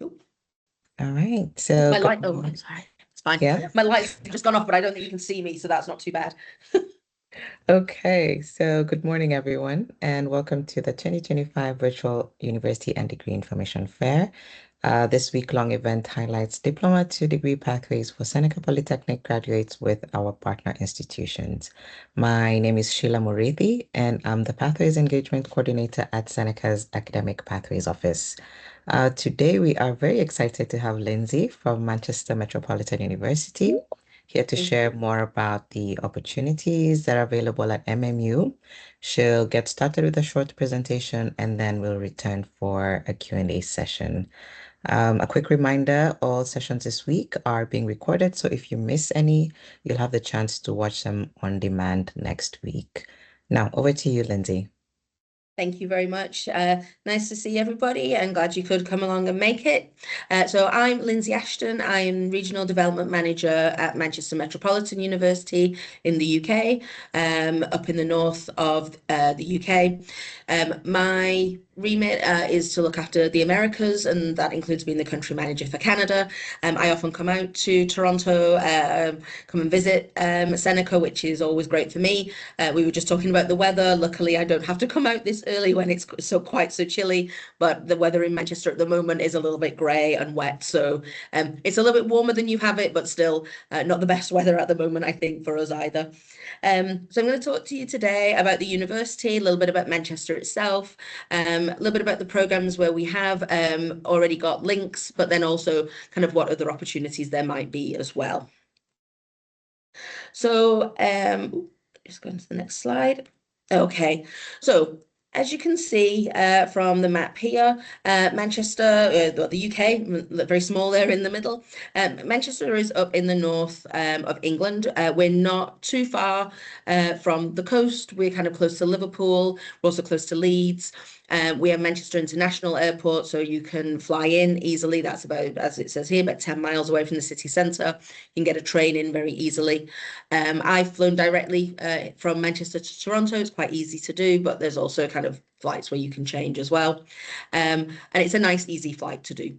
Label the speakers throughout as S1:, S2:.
S1: Oop,
S2: All right.
S1: oh,
S2: So
S1: my
S2: good
S1: light. Oh,
S2: morning.
S1: sorry. It's fine.
S2: Yeah.
S1: My light's just gone off, but I don't think you can see me, so that's not too bad.
S2: Okay. So good morning, everyone, and welcome to the 2025 Virtual University and Degree Information Fair. This week-long event highlights diploma to degree pathways for Seneca Polytechnic graduates with our partner institutions. My name is Sheila Murithi, and I'm the Pathways Engagement Coordinator at Seneca's Academic Pathways Office. Today, we are very excited to have Lindsay from Manchester Metropolitan University here to
S1: Thank
S2: share
S1: you.
S2: more about the opportunities that are available at MMU. She'll get started with a short presentation and then we'll return for a Q&A session. A quick reminder, all sessions this week are being recorded, so if you miss any, you'll have the chance to watch them on demand next week. Now, over to you, Lindsay.
S1: Thank you very much. Nice to see everybody and glad you could come along and make it. So I'm Lindsay Ashton. I'm Regional Development Manager at Manchester Metropolitan University in the UK, up in the north of the UK. My remit is to look after the Americas, and that includes being the country manager for Canada. I often come out to Toronto, come and visit Seneca, which is always great for me. We were just talking about the weather. Luckily, I don't have to come out this early when it's quite so chilly, but the weather in Manchester at the moment is a little bit grey and wet. So it's a little bit warmer than you have it, but still not the best weather at the moment, I think, for us either. So I'm going to talk to you today about the university, a little bit about Manchester itself, a little bit about the programs where we have already got links, but then also kind of what other opportunities there might be as well. So just going to the next slide. Okay, so as you can see from the map here, Manchester, the UK, very small there in the middle. Manchester is up in the north of England. We're not too far from the coast. We're kind of close to Liverpool. We're also close to Leeds. We have Manchester International Airport, so you can fly in easily. That's about, as it says here, about 10 miles away from the city centre. You can get a train in very easily. I've flown directly from Manchester to Toronto. It's quite easy to do, but there's also kind of flights where you can change as well. And it's a nice, easy flight to do.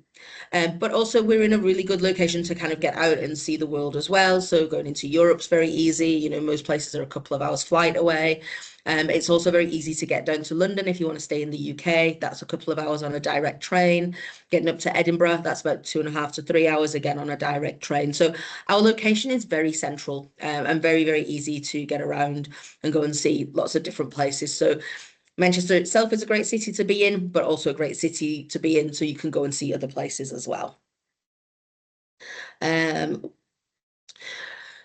S1: But also we're in a really good location to kind of get out and see the world as well. So going into Europe's very easy. You know, most places are a couple of hours flight away. It's also very easy to get down to London if you want to stay in the UK. That's a couple of hours on a direct train. Getting up to Edinburgh, that's about 2.5 to 3 hours again on a direct train. So our location is very central and very, very easy to get around and go and see lots of different places. So Manchester itself is a great city to be in, but also a great city to be in so you can go and see other places as well. Um,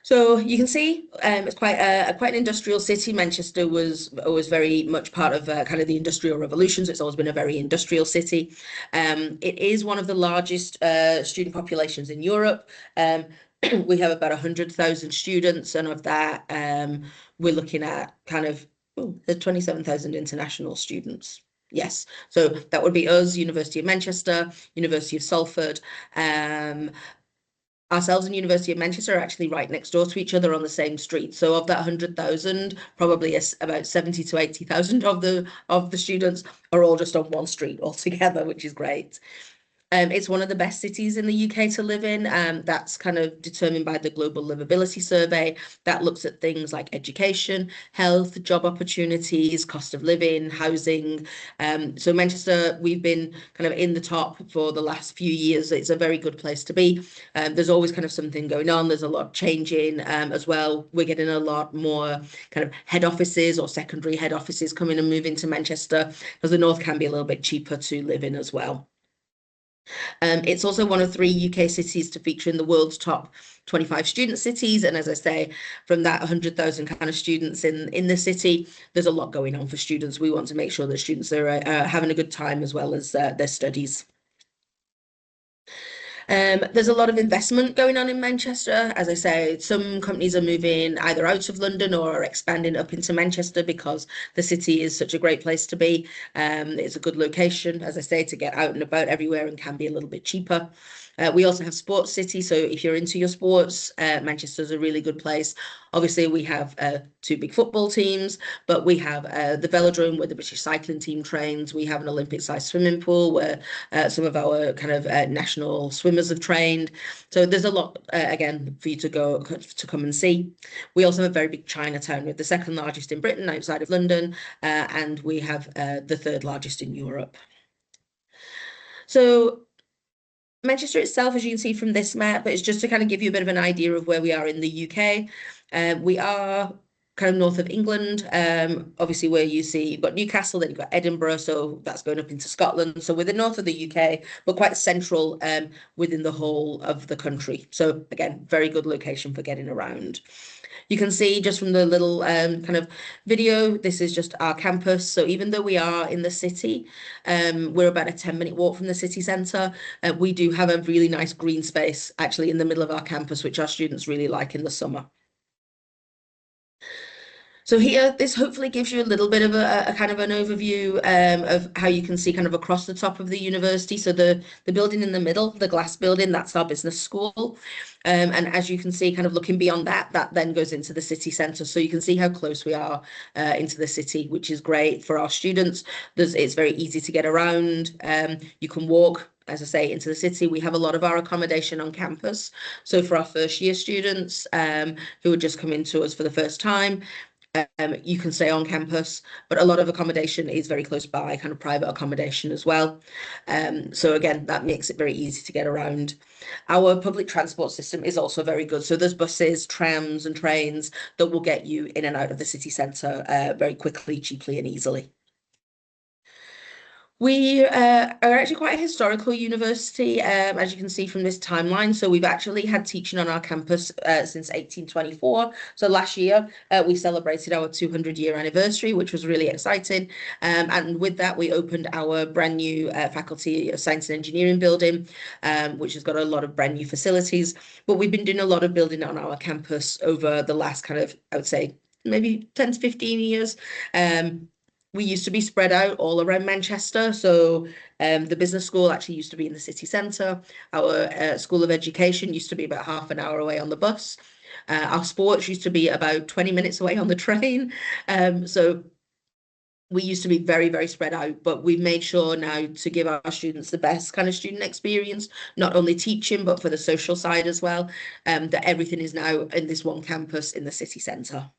S1: so you can see it's quite quite an industrial city. Manchester was always very much part of kind of the industrial revolutions. It's always been a very industrial city. It is one of the largest student populations in Europe. We have about 100,000 students, and of that, we're looking at kind of the 27,000 international students. Yes, so that would be us, University of Manchester, University of Salford, ourselves and University of Manchester are actually right next door to each other on the same street. So of that 100,000, probably about 70 to 80,000 of the students are all just on one street altogether, which is great. It's one of the best cities in the UK to live in. That's kind of determined by the Global Livability Survey that looks at things like education, health, job opportunities, cost of living, housing. So Manchester, we've been kind of in the top for the last few years. It's a very good place to be. There's always kind of something going on. There's a lot changing as well. We're getting a lot more kind of head offices or secondary head offices coming and moving to Manchester because the north can be a little bit cheaper to live in as well. It's also one of 3 UK cities to feature in the world's top 25 student cities. And as I say, from that 100,000 kind of students in the city, there's a lot going on for students. We want to make sure that students are having a good time as well as their studies. There's a lot of investment going on in Manchester. As I say, some companies are moving either out of London or are expanding up into Manchester because the city is such a great place to be. It's a good location, as I say, to get out and about everywhere and can be a little bit cheaper. We also have Sports City, so if you're into your sports, Manchester's a really good place. Obviously, we have two big football teams, but we have the velodrome where the British cycling team trains. We have an Olympic-sized swimming pool where some of our kind of national swimmers have trained. So there's a lot, again, for you to come and see. We also have a very big Chinatown. We're the second largest in Britain outside of London, and we have the third largest in Europe. So Manchester itself, as you can see from this map, but it's just to kind of give you a bit of an idea of where we are in the UK. We are kind of north of England, obviously where you see you've got Newcastle, then you've got Edinburgh, so that's going up into Scotland. So we're the north of the UK, but quite central within the whole of the country. So again, very good location for getting around. You can see just from the little kind of video, this is just our campus. So even though we are in the city, we're about a 10-minute walk from the city centre. We do have a really nice green space actually in the middle of our campus, which our students really like in the summer. So here, this hopefully gives you a little bit of a kind of an overview of how you can see kind of across the top of the university. So the building in the middle, the glass building, that's our business school. And as you can see, kind of looking beyond that, that then goes into the city centre. So you can see how close we are into the city, which is great for our students. It's very easy to get around. You can walk, as I say, into the city. We have a lot of our accommodation on campus. So for our first year students who are just coming to us for the first time, you can stay on campus, but a lot of accommodation is very close by, kind of private accommodation as well. So again, that makes it very easy to get around. Our public transport system is also very good. So there's buses, trams and trains that will get you in and out of the city centre very quickly, cheaply and easily. We are actually quite a historical university, as you can see from this timeline. So we've actually had teaching on our campus since 1824. So last year we celebrated our 200-year anniversary, which was really exciting. And with that, we opened our brand new Faculty of Science and Engineering building, which has got a lot of brand new facilities. But we've been doing a lot of building on our campus over the last kind of, I would say, maybe 10 to 15 years. We used to be spread out all around Manchester. So the business school actually used to be in the city centre. Our School of Education used to be about half an hour away on the bus. Our sports used to be about 20 minutes away on the train. So we used to be very, very spread out, but we've made sure now to give our students the best kind of student experience, not only teaching, but for the social side as well, that everything is now in this one campus in the city centre.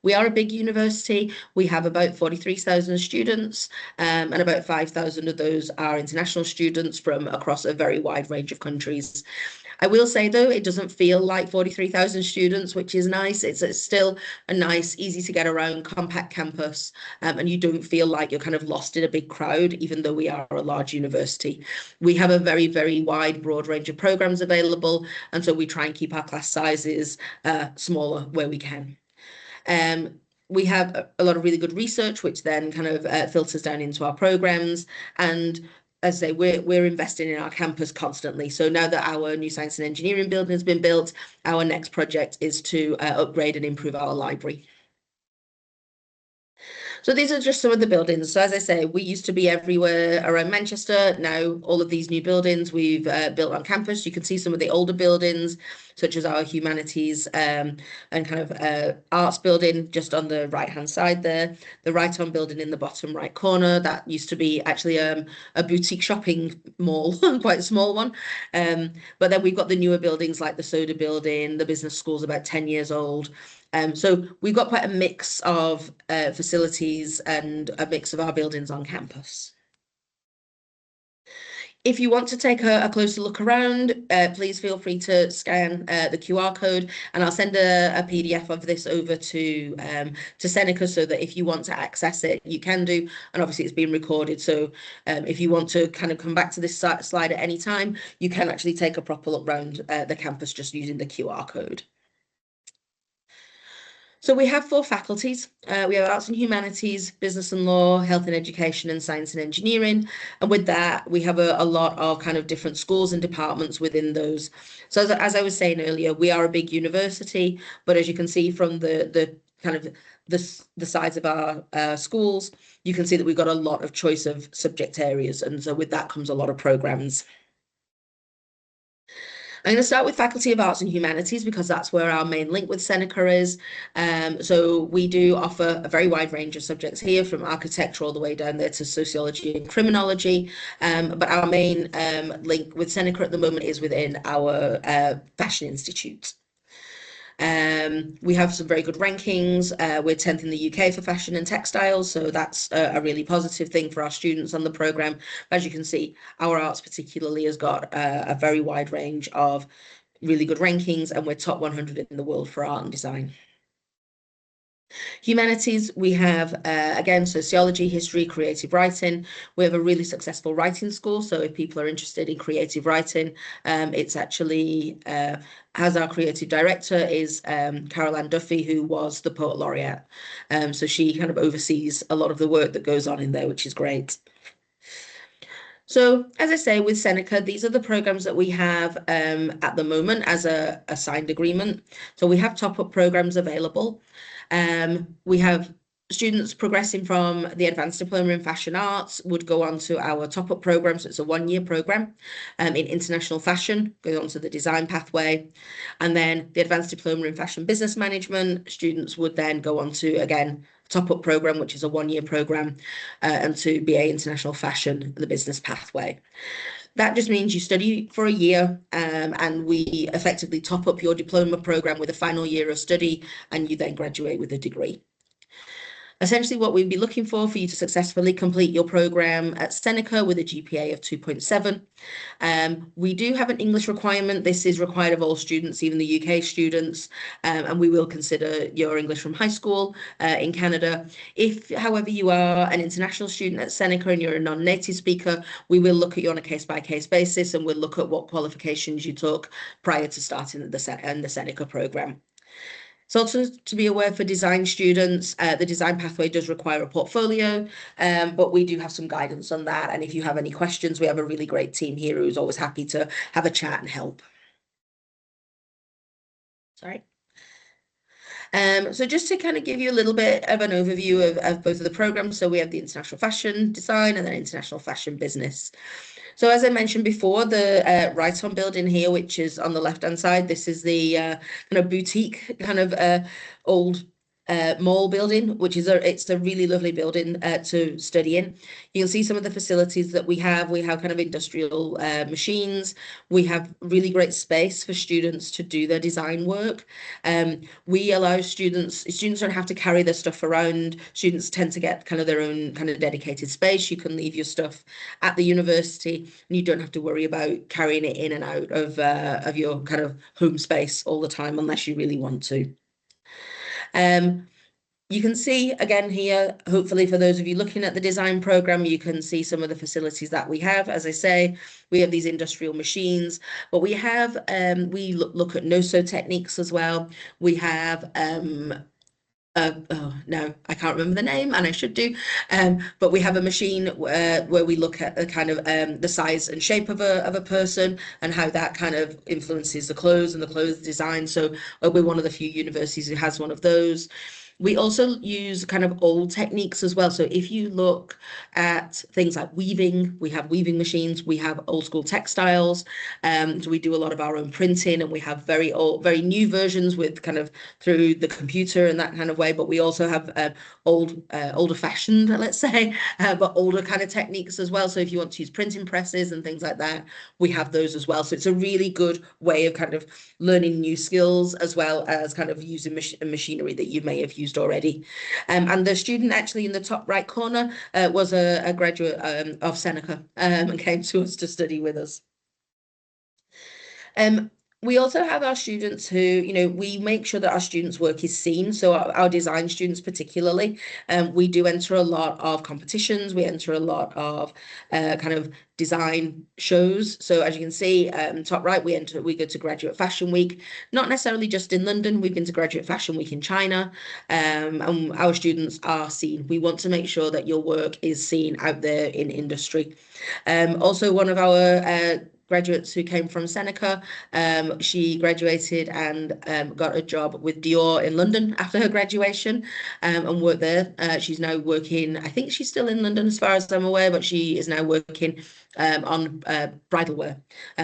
S1: We are a big university. We have about 43,000 students, and about 5,000 of those are international students from across a very wide range of countries. I will say, though, it doesn't feel like 43,000 students, which is nice. It's still a nice, easy to get around, compact campus, and you don't feel like you're kind of lost in a big crowd, even though we are a large university. We have a very, very wide, broad range of programs available, and so we try and keep our class sizes smaller where we can. We have a lot of really good research, which then kind of filters down into our programs. And as I say, we're investing in our campus constantly. So now that our new science and engineering building has been built, our next project is to upgrade and improve our library. So these are just some of the buildings. So as I say, we used to be everywhere around Manchester. Now all of these new buildings we've built on campus. You can see some of the older buildings, such as our humanities and kind of arts building just on the right-hand side there. The Right-On building in the bottom right corner, that used to be actually a boutique shopping mall, quite a small one. But then we've got the newer buildings like the Soda building, the business school's about 10 years old. So we've got quite a mix of facilities and a mix of our buildings on campus. If you want to take a closer look around, please feel free to scan the QR code, and I'll send a PDF of this over to Seneca so that if you want to access it, you can do. And obviously it's being recorded, so if you want to kind of come back to this slide at any time, you can actually take a proper look around the campus just using the QR code. So we have 4 faculties. We have Arts and Humanities, Business and Law, Health and Education, and Science and Engineering. And with that, we have a lot of kind of different schools and departments within those. So as I was saying earlier, we are a big university, but as you can see from the kind of the size of our schools, you can see that we've got a lot of choice of subject areas. And so with that comes a lot of programs. I'm going to start with Faculty of Arts and Humanities because that's where our main link with Seneca is. So we do offer a very wide range of subjects here, from architecture all the way down there to sociology and criminology. But our main link with Seneca at the moment is within our Fashion Institute. We have some very good rankings. We're 10th in the UK for fashion and textiles, so that's a really positive thing for our students on the programme. As you can see, our arts particularly has got a very wide range of really good rankings, and we're top 100 in the world for art and design. Humanities, we have, again, sociology, history, creative writing. We have a really successful writing school. So if people are interested in creative writing, it's actually, as our creative director is Caroline Duffy, who was the Poet Laureate. So she kind of oversees a lot of the work that goes on in there, which is great. So, as I say, with Seneca, these are the programs that we have at the moment as a signed agreement. So we have top-up programs available. We have students progressing from the Advanced Diploma in Fashion Arts would go on to our top-up program. So it's a one-year program in International Fashion, goes on to the design pathway. And then the Advanced Diploma in Fashion Business Management, students would then go on to, again, top-up program, which is a one-year program, and to BA International Fashion, the business pathway. That just means you study for a year, and we effectively top up your diploma program with a final year of study, and you then graduate with a degree. Essentially, what we'd be looking for you to successfully complete your program at Seneca with a GPA of 2.7. We do have an English requirement. This is required of all students, even the UK students, and we will consider your English from high school in Canada. If, however, you are an international student at Seneca and you're a non-native speaker, we will look at you on a case-by-case basis, and we'll look at what qualifications you took prior to starting the Seneca program. So also to be aware for design students, the design pathway does require a portfolio, but we do have some guidance on that. And if you have any questions, we have a really great team here who's always happy to have a chat and help. Sorry. So just to kind of give you a little bit of an overview of both of the programs. So we have the International Fashion Design and then International Fashion Business. So as I mentioned before, the Right-On building here, which is on the left-hand side, this is the kind of boutique kind of old mall building, which is it's a really lovely building to study in. You can see some of the facilities that we have. We have kind of industrial machines. We have really great space for students to do their design work. We allow students don't have to carry their stuff around. Students tend to get kind of their own kind of dedicated space. You can leave your stuff at the university, and you don't have to worry about carrying it in and out of your kind of home space all the time unless you really want to. You can see again here, hopefully for those of you looking at the design program, you can see some of the facilities that we have. As I say, we have these industrial machines, but we have, we look at no-sew techniques as well. We have, oh no, I can't remember the name, and I should do. But we have a machine where we look at the kind of the size and shape of a person and how that kind of influences the clothes and the clothes design. So we're one of the few universities who has one of those. We also use kind of old techniques as well. So if you look at things like weaving, we have weaving machines, we have old school textiles. So we do a lot of our own printing, and we have very old, very new versions with kind of through the computer and that kind of way. But we also have older fashioned, let's say, but older kind of techniques as well. So if you want to use printing presses and things like that, we have those as well. So it's a really good way of kind of learning new skills as well as kind of using machinery that you may have used already. And the student actually in the top right corner was a graduate of Seneca and came to us to study with us. We also have our students who, you know, we make sure that our students' work is seen. So our design students particularly, we do enter a lot of competitions. We enter a lot of kind of design shows. So as you can see, top right, we go to Graduate Fashion Week, not necessarily just in London. We've been to Graduate Fashion Week in China, and our students are seen. We want to make sure that your work is seen out there in industry. Also, one of our graduates who came from Seneca. She graduated and got a job with Dior in London after her graduation, and worked there. She's now working, I think she's still in London as far as I'm aware, but she is now working on bridal wear.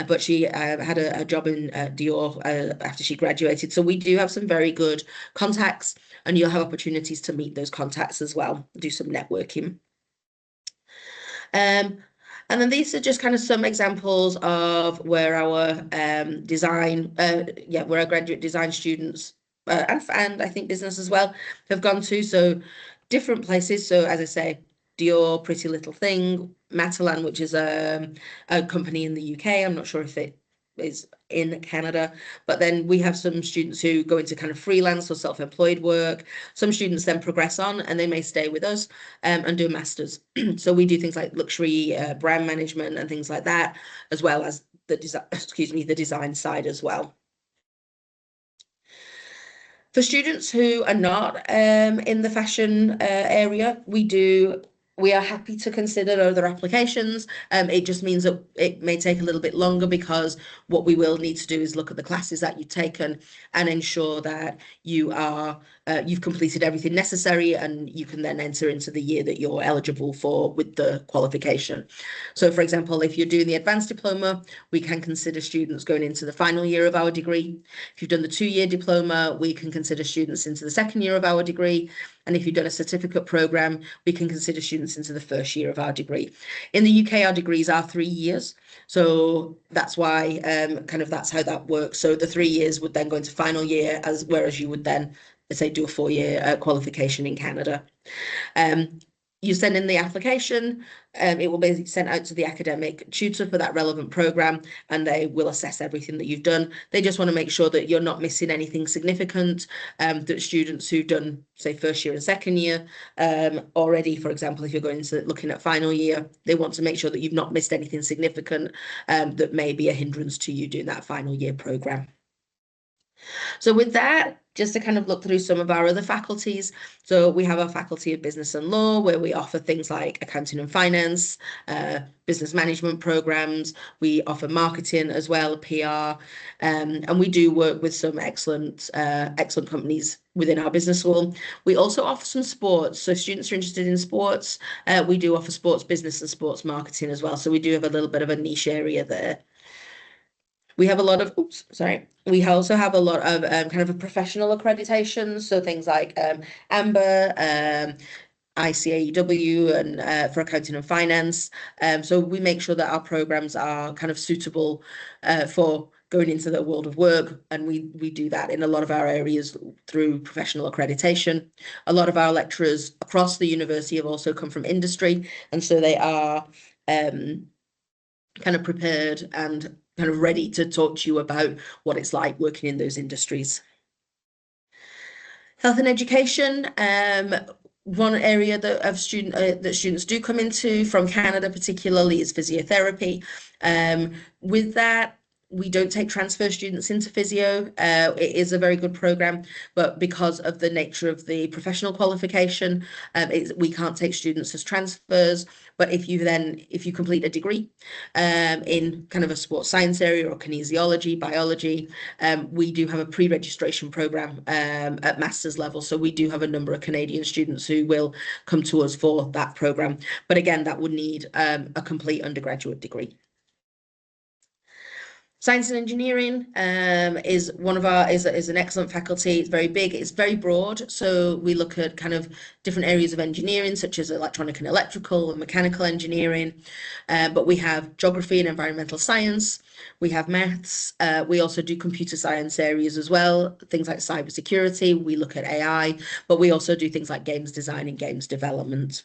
S1: But she had a job in Dior after she graduated. So we do have some very good contacts, and you'll have opportunities to meet those contacts as well, do some networking. And then these are just kind of some examples of where our where our graduate design students and I think business as well have gone to. So different places. So as I say, Dior, Pretty Little Thing, Matalan, which is a company in the UK. I'm not sure if it is in Canada, but then we have some students who go into kind of freelance or self-employed work. Some students then progress on and they may stay with us and do a master's. So we do things like luxury brand management and things like that, as well as the design side as well. For students who are not in the fashion area, we are happy to consider other applications. It just means that it may take a little bit longer, because what we will need to do is look at the classes that you've taken and ensure that you've completed everything necessary, and you can then enter into the year that you're eligible for with the qualification. So for example, if you're doing the advanced diploma, we can consider students going into the final year of our degree. If you've done the 2-year diploma, we can consider students into the second year of our degree. And if you've done a certificate program, we can consider students into the first year of our degree. In the UK, our degrees are 3 years. So that's why that's how that works. So the 3 years would then go into final year, whereas you would then, let's say, do a 4-year qualification in Canada. You send in the application, it will be sent out to the academic tutor for that relevant program, and they will assess everything that you've done. They just want to make sure that you're not missing anything significant, that students who've done, say, first year and second year already, for example, if you're going to looking at final year, they want to make sure that you've not missed anything significant that may be a hindrance to you doing that final year program. So with that, just to kind of look through some of our other faculties. So we have our Faculty of Business and Law, where we offer things like accounting and finance, business management programs. We offer marketing as well, PR, and we do work with some excellent companies within our business school. We also offer some sports. So if students are interested in sports, we do offer sports business and sports marketing as well. So we do have a little bit of a niche area there. We have a lot of, we also have a lot of kind of a professional accreditation. So things like AMBER, ICAEW, and for accounting and finance. So we make sure that our programs are kind of suitable for going into the world of work. And we do that in a lot of our areas through professional accreditation. A lot of our lecturers across the university have also come from industry. And so they are kind of prepared and kind of ready to talk to you about what it's like working in those industries. Health and education, one area that students do come into from Canada particularly is physiotherapy. With that, we don't take transfer students into physio. It is a very good program, but because of the nature of the professional qualification, we can't take students as transfers. But if you complete a degree in kind of a sports science area or kinesiology, biology, we do have a pre-registration program at master's level. So we do have a number of Canadian students who will come to us for that program. But again, that would need a complete undergraduate degree. Science and engineering is an excellent faculty. It's very big. It's very broad. So we look at kind of different areas of engineering, such as electronic and electrical and mechanical engineering. But we have geography and environmental science. We have maths. We also do computer science areas as well. Things like cybersecurity. We look at AI, but we also do things like games design and games development.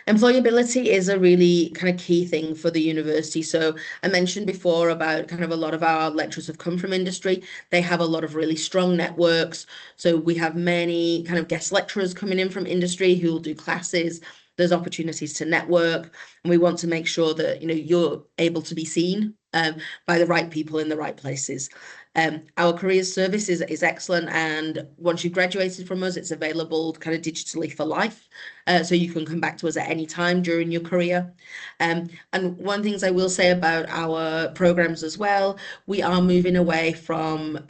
S1: Employability is a really kind of key thing for the university. So I mentioned before about kind of a lot of our lecturers have come from industry. They have a lot of really strong networks. So we have many kind of guest lecturers coming in from industry who will do classes. There's opportunities to network, and we want to make sure that you're able to be seen by the right people in the right places. Our careers service is excellent, and once you've graduated from us, it's available kind of digitally for life. So you can come back to us at any time during your career. And one of the things I will say about our programs as well, we are moving away from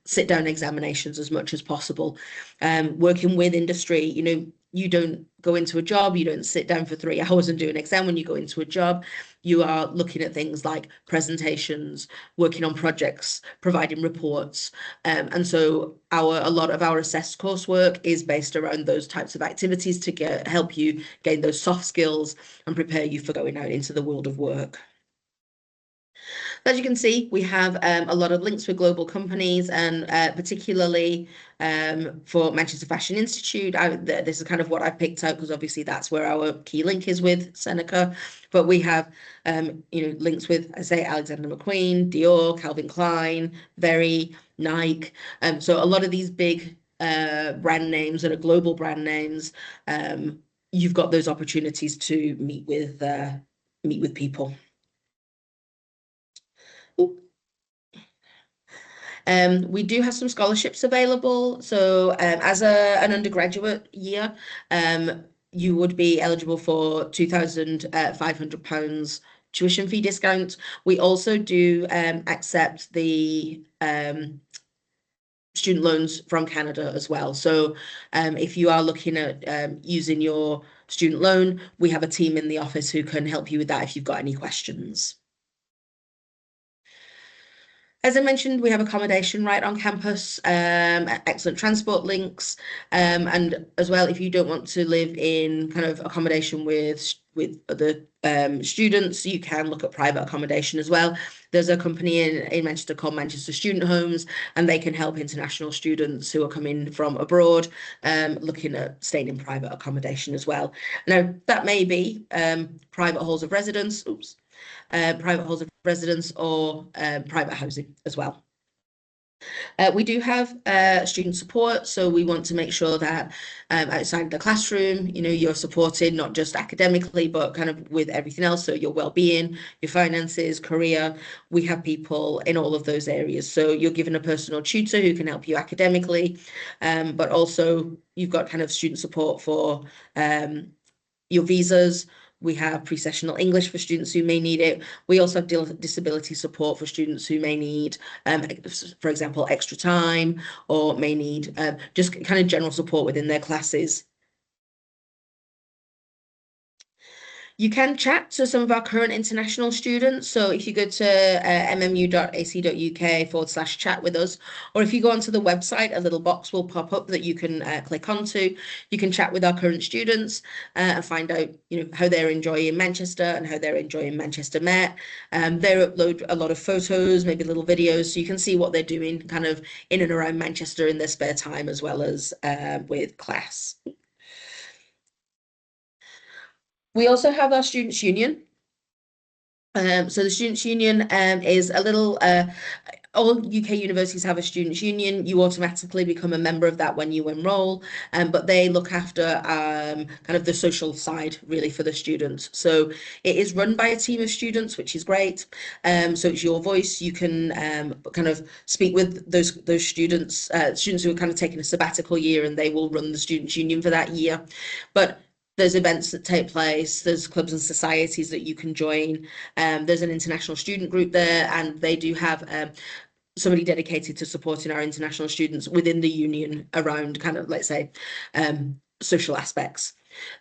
S1: sit-down examinations as much as possible. Working with industry, you don't go into a job, you don't sit down for 3 hours and do an exam when you go into a job. You are looking at things like presentations, working on projects, providing reports. And so a lot of our assessed coursework is based around those types of activities to help you gain those soft skills and prepare you for going out into the world of work. As you can see, we have a lot of links with global companies, and particularly for Manchester Fashion Institute. This is kind of what I picked out because obviously that's where our key link is with Seneca. But we have links with, I say, Alexander McQueen, Dior, Calvin Klein, Very, Nike. So a lot of these big brand names that are global brand names, you've got those opportunities to meet with people. Ooh. We do have some scholarships available. So as an undergraduate year, you would be eligible for £2,500 tuition fee discount. We also do accept the student loans from Canada as well. So if you are looking at using your student loan, we have a team in the office who can help you with that if you've got any questions. As I mentioned, we have accommodation right on campus, excellent transport links, and as well, if you don't want to live in kind of accommodation with other students, you can look at private accommodation as well. There's a company in Manchester called Manchester Student Homes, and they can help international students who are coming from abroad looking at staying in private accommodation as well. Now, that may be private halls of residence. Oops. Private halls of residence or private housing as well. We do have student support, so we want to make sure that outside the classroom, you're supported not just academically, but kind of with everything else. So your well-being, your finances, career. We have people in all of those areas. So you're given a personal tutor who can help you academically, but also you've got kind of student support for your visas. We have pre-sessional English for students who may need it. We also have disability support for students who may need, for example, extra time or may need just kind of general support within their classes. You can chat to some of our current international students. So if you go to mmu.ac.uk/chat with us, or if you go onto the website, a little box will pop up that you can click onto. You can chat with our current students and find out, how they're enjoying Manchester and how they're enjoying Manchester Met. They upload a lot of photos, maybe little videos, so you can see what they're doing kind of in and around Manchester in their spare time, as well as with class. We also have our Students' Union. So the Students' Union is a little, all UK universities have a Students' Union. You automatically become a member of that when you enroll, but they look after kind of the social side really for the students. So it is run by a team of students, which is great. So it's your voice. You can kind of speak with those students, students who are kind of taking a sabbatical year, and they will run the Students' Union for that year. But there's events that take place, there's clubs and societies that you can join. There's an international student group there, and they do have somebody dedicated to supporting our international students within the union around kind of, let's say, social aspects.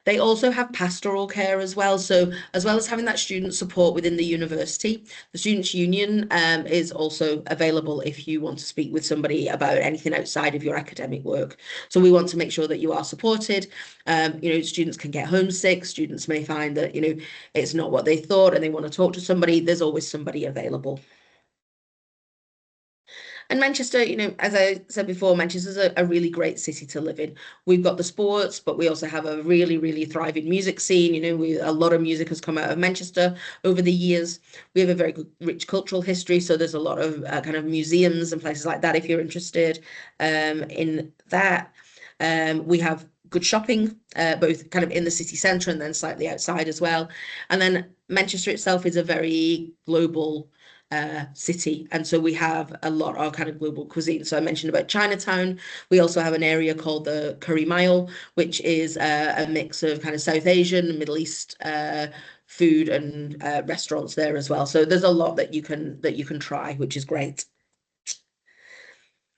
S1: They also have pastoral care as well. So as well as having that student support within the university, the Students' Union is also available if you want to speak with somebody about anything outside of your academic work. So we want to make sure that you are supported. Students can get homesick. Students may find that, it's not what they thought and they want to talk to somebody. There's always somebody available. And Manchester, as I said before, Manchester's a really great city to live in. We've got the sports, but we also have a really, really thriving music scene. A lot of music has come out of Manchester over the years. We have a very good, rich cultural history, so there's a lot of kind of museums and places like that if you're interested in that. We have good shopping, both kind of in the city centre and then slightly outside as well. And then Manchester itself is a very global city, and so we have a lot of kind of global cuisine. So I mentioned about Chinatown. We also have an area called the Curry Mile, which is a mix of kind of South Asian, Middle East food and restaurants there as well. So there's a lot that you can try, which is great.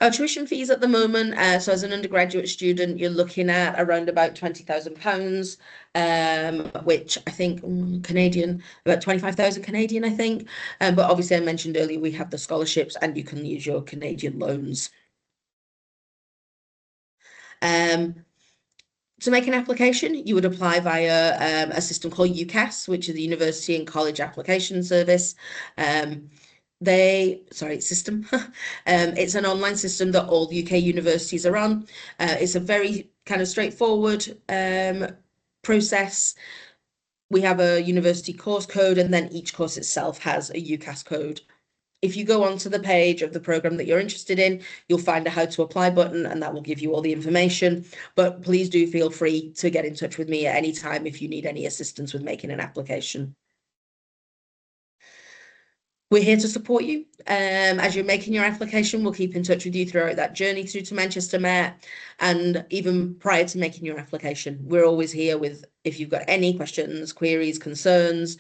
S1: Our tuition fees at the moment, so as an undergraduate student, you're looking at around about £20,000, which I think Canadian, about 25,000 Canadian, I think. But obviously, I mentioned earlier we have the scholarships, and you can use your Canadian loans. To make an application, you would apply via a system called UCAS, which is the University and College Application Service. System. It's an online system that all UK universities are on. It's a very kind of straightforward process. We have a university course code, and then each course itself has a UCAS code. If you go onto the page of the program that you're interested in, you'll find a how to apply button, and that will give you all the information. But please do feel free to get in touch with me at any time if you need any assistance with making an application. We're here to support you. As you're making your application, we'll keep in touch with you throughout that journey through to Manchester Met, and even prior to making your application. We're always here with, if you've got any questions, queries, concerns,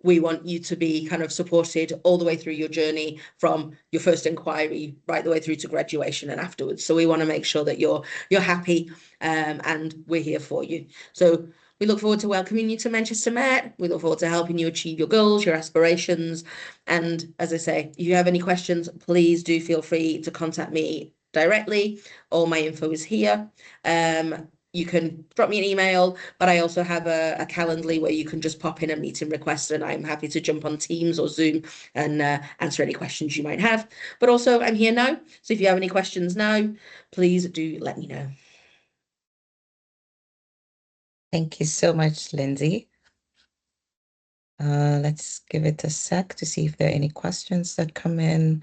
S1: we want you to be kind of supported all the way through your journey from your first inquiry right the way through to graduation and afterwards. So we want to make sure that you're happy, and we're here for you. So we look forward to welcoming you to Manchester Met. We look forward to helping you achieve your goals, your aspirations. And as I say, if you have any questions, please do feel free to contact me directly. All my info is here. You can drop me an email, but I also have a Calendly where you can just pop in a meeting request, and I'm happy to jump on Teams or Zoom and answer any questions you might have. But also, I'm here now. So if you have any questions now, please do let me know.
S2: Thank you so much, Lindsay. Let's give it a sec to see if there are any questions that come in.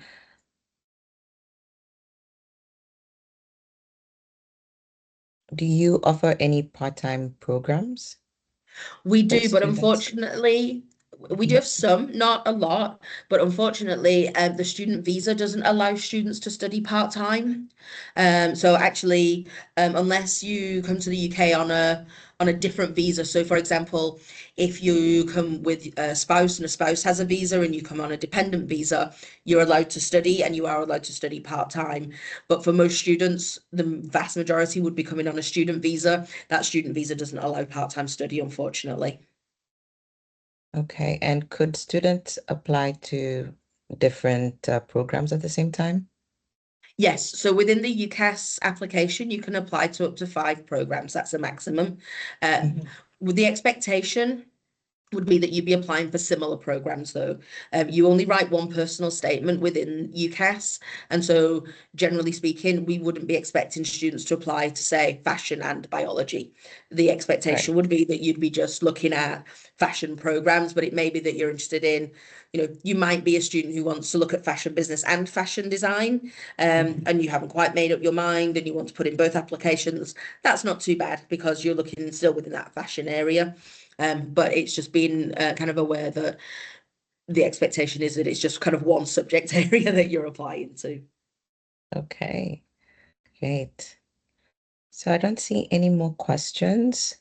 S2: Do you offer any part-time programs?
S1: We do, but
S2: students?
S1: unfortunately, we do have some, not a lot, but unfortunately, the student visa doesn't allow students to study part-time. So actually, unless you come to the UK on a different visa, so for example, if you come with a spouse and a spouse has a visa and you come on a dependent visa, you're allowed to study and you are allowed to study part-time. But for most students, the vast majority would be coming on a student visa. That student visa doesn't allow part-time study, unfortunately.
S2: Okay, and could students apply to different programs at the same time?
S1: Yes, so within the UCAS application, you can apply to up to 5 programs. That's a maximum. With the expectation would be that you'd be applying for similar programs though. You only write one personal statement within UCAS, and so generally speaking, we wouldn't be expecting students to apply to say fashion and biology. The expectation would be that you'd be just looking at fashion programs, but it may be that you're interested in, you might be a student who wants to look at fashion business and fashion design, and you haven't quite made up your mind and you want to put in both applications. That's not too bad because you're looking still within that fashion area. But it's just being kind of aware that the expectation is that it's just kind of one subject area that you're applying to.
S2: Okay, great. So I don't see any more questions.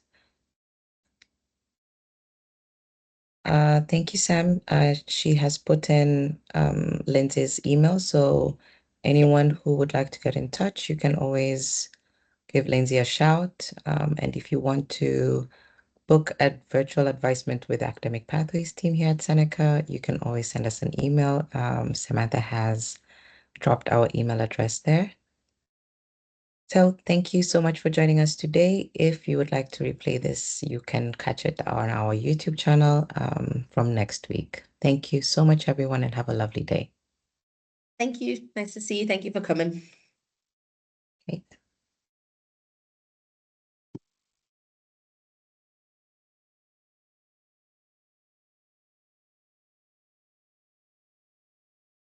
S2: Thank you, Sam. She has put in Lindsay's email, so anyone who would like to get in touch, you can always give Lindsay a shout. And if you want to book a virtual advisement with Academic Pathways team here at Seneca, you can always send us an email. Samantha has dropped our email address there. So thank you so much for joining us today. If you would like to replay this, you can catch it on our YouTube channel from next week. Thank you so much, everyone, and have a lovely day.
S1: Thank you. Nice to see you. Thank you for coming.